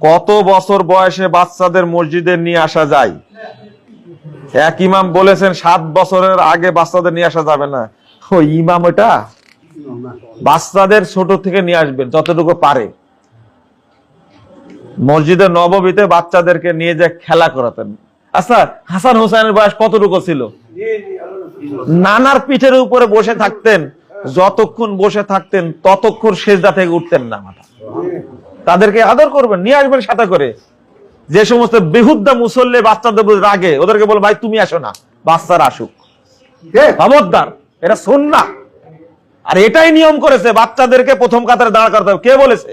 কত বছর বয়সে বাচ্চাদের মসজিদে নিয়ে আসা যায়? এক ইমাম বলেছেন 7 বছরের আগে বাচ্চাদের নিয়ে আসা যাবে না। ওই ইমাম ওটা বাচ্চাদের ছোট থেকে নিয়ে আসবেন যতটুকু পারে। মসজিদে নববীতে বাচ্চাদেরকে নিয়ে যে খেলা করাতেন। আচ্ছা, হাসান হোসেনের বয়স কতটুকু ছিল? নানার পিঠের উপরে বসে থাকতেন, যতক্ষণ বসে থাকতেন ততক্ষণ সেজদা থেকে উঠতেন না মাথা। তাদেরকে আদর করবেন, নিয়ে আসবেন সাথে করে। যে সমস্ত বেহুদ্দা মুসল্লি বাচ্চাদের রাগে, ওদেরকে বল ভাই তুমি আসো না, বাচ্চারা আসুক, খবরদার, এটা সুন্নাহ। আর এটাই নিয়ম করেছে বাচ্চাদেরকে প্রথম কাতারে দাঁড় করাতে হবে। কে বলেছে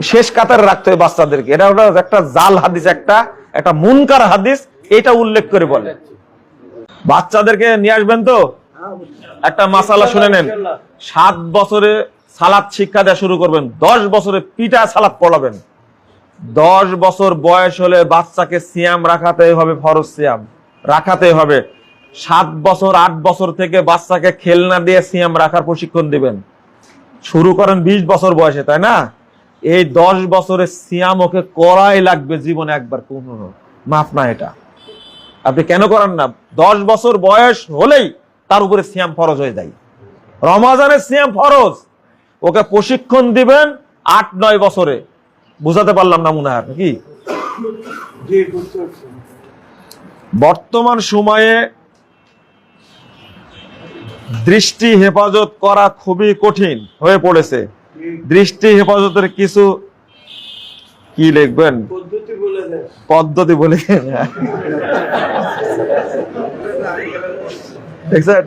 শেষ কাতারে রাখতে হবে বাচ্চাদেরকে? এটা একটা জাল হাদিস, একটা মুনকার হাদিস, এটা উল্লেখ করে বলে। বাচ্চাদেরকে নিয়ে আসবেন তো একটা মাসালা শুনে নেন। 7 বছরে সালাত শিক্ষা দেওয়া শুরু করবেন, 10 বছরে পিটা সালাত পড়াবেন। 10 বছর বয়স হলে বাচ্চাকে সিয়াম রাখাতে হবে, ফরজ সিয়াম রাখাতে হবে। 7 বছর 8 বছর থেকে বাচ্চাকে খেলনা দিয়ে সিয়াম রাখার প্রশিক্ষণ দিবেন। শুরু করেন 20 বছর বয়সে, তাই না? এই 10 বছরের সিয়াম ওকে করাই লাগবে জীবনে একবার, কোনো মাফ না এটা। আপনি কেন করেন না? 10 বছর বয়স হলেই তার উপরে সিয়াম ফরজ হয়ে যায়। রমাজানের সিয়াম ফরজ, ওকে প্রশিক্ষণ দিবেন 8-9 বছরে। বুঝাতে পারলাম না মনে হয় কি? বর্তমান সময়ে দৃষ্টি হেফাজত করা খুবই কঠিন হয়ে পড়েছে। দৃষ্টি হেফাজতের কিছু কি লিখবেন? পদ্ধতি বলে দেখছেন,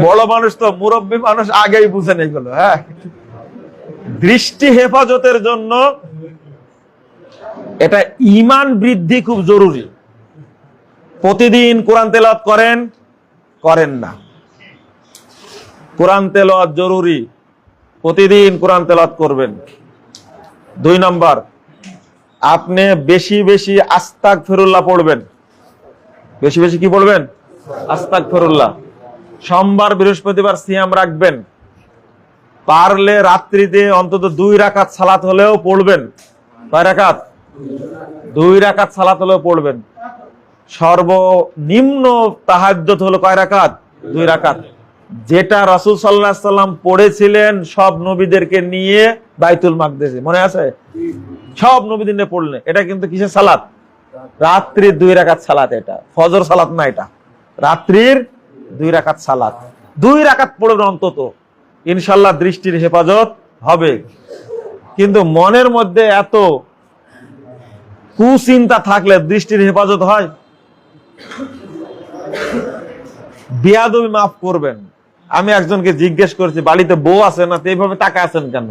বড় মানুষ তো, মুরব্বী মানুষ আগেই বুঝেন এগুলো। হ্যাঁ, দৃষ্টি হেফাজতের জন্য এটা ঈমান বৃদ্ধি খুব জরুরি। প্রতিদিন কোরআন তেলাওয়াত করেন না? কোরআন তেলাওয়াত জরুরি, প্রতিদিন কোরআন তেলাওয়াত করবেন। 2 নম্বর, আপনি বেশি বেশি আস্তাগফিরুল্লাহ পড়বেন। বেশি বেশি কি পড়বেন? আস্তাগফিরুল্লাহ। সোমবার বৃহস্পতিবার সিয়াম রাখবেন, পারলে রাত্রিতে অন্তত 2 রাকাত সালাত হলেও পড়বেন। কয় রাকাত? 2 রাকাত সালাত হলেও পড়বেন। সর্বনিম্ন তাহাজ্জুদ হলো কয় রাকাত? 2 রাকাত। যেটা রাসূল সাল্লাল্লাহু আলাইহি সাল্লাম পড়েছিলেন সব নবীদেরকে নিয়ে বাইতুল মাকদিসে, মনে আছে? সব নবীদের নিয়ে পড়লেন। এটা কিন্তু কিসের সালাত? রাত্রির 2 রাকাত সালাত। এটা ফজর সালাত না, এটা রাত্রির 2 রাকাত সালাত। 2 রাকাত পড়বেন অন্তত, ইনশাআল্লাহ দৃষ্টির হেফাজত হবে। কিন্তু মনের মধ্যে এত কুচিন্তা থাকলে দৃষ্টির হেফাজত হয়? বিয়াদবি মাফ করবেন। আমি একজনকে জিজ্ঞেস করেছি, বাড়িতে বউ আছে না, তো এইভাবে তাকায় আছেন কেন?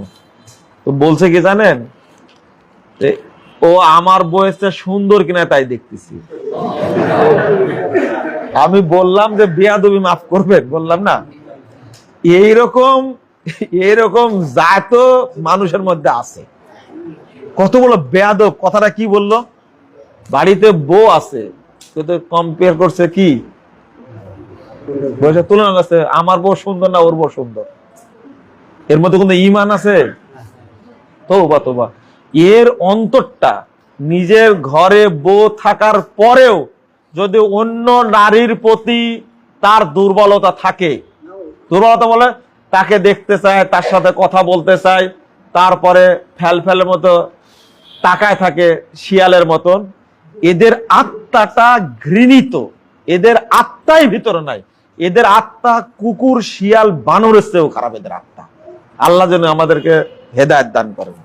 তো বলছে কি জানেন, ও আমার বয়সটা সুন্দর কিনা তাই দেখতেছি। আমি বললাম যে বিয়াদবি মাফ করবেন, বললাম না? এইরকম জাত মানুষের মধ্যে আছে। কত বড় বেয়াদব! কথাটা কি বললো? বাড়িতে বউ আছে, তো কম্পেয়ার করছে কি বয়সের তুলনা করছে, আমার বউ সুন্দর না ওর বউ সুন্দর। এর মধ্যে কোনো ঈমান আছে? তওবা। এর অন্তরটা, নিজের ঘরে বউ থাকার পরেও যদি অন্য নারীর প্রতি তার দুর্বলতা থাকে, দুর্বলতা বলে তাকে দেখতে চায়, তার সাথে কথা বলতে চায়, তারপরে ফেলের মতো তাকায় থাকে শিয়ালের মতন, এদের আত্মাটা ঘৃণিত, এদের আত্মাই ভিতরে নাই। এদের আত্মা কুকুর, শিয়াল, বানরের চেয়েও খারাপ এদের আত্মা। আল্লাহ যেন আমাদেরকে হেদায়েত দান করেন।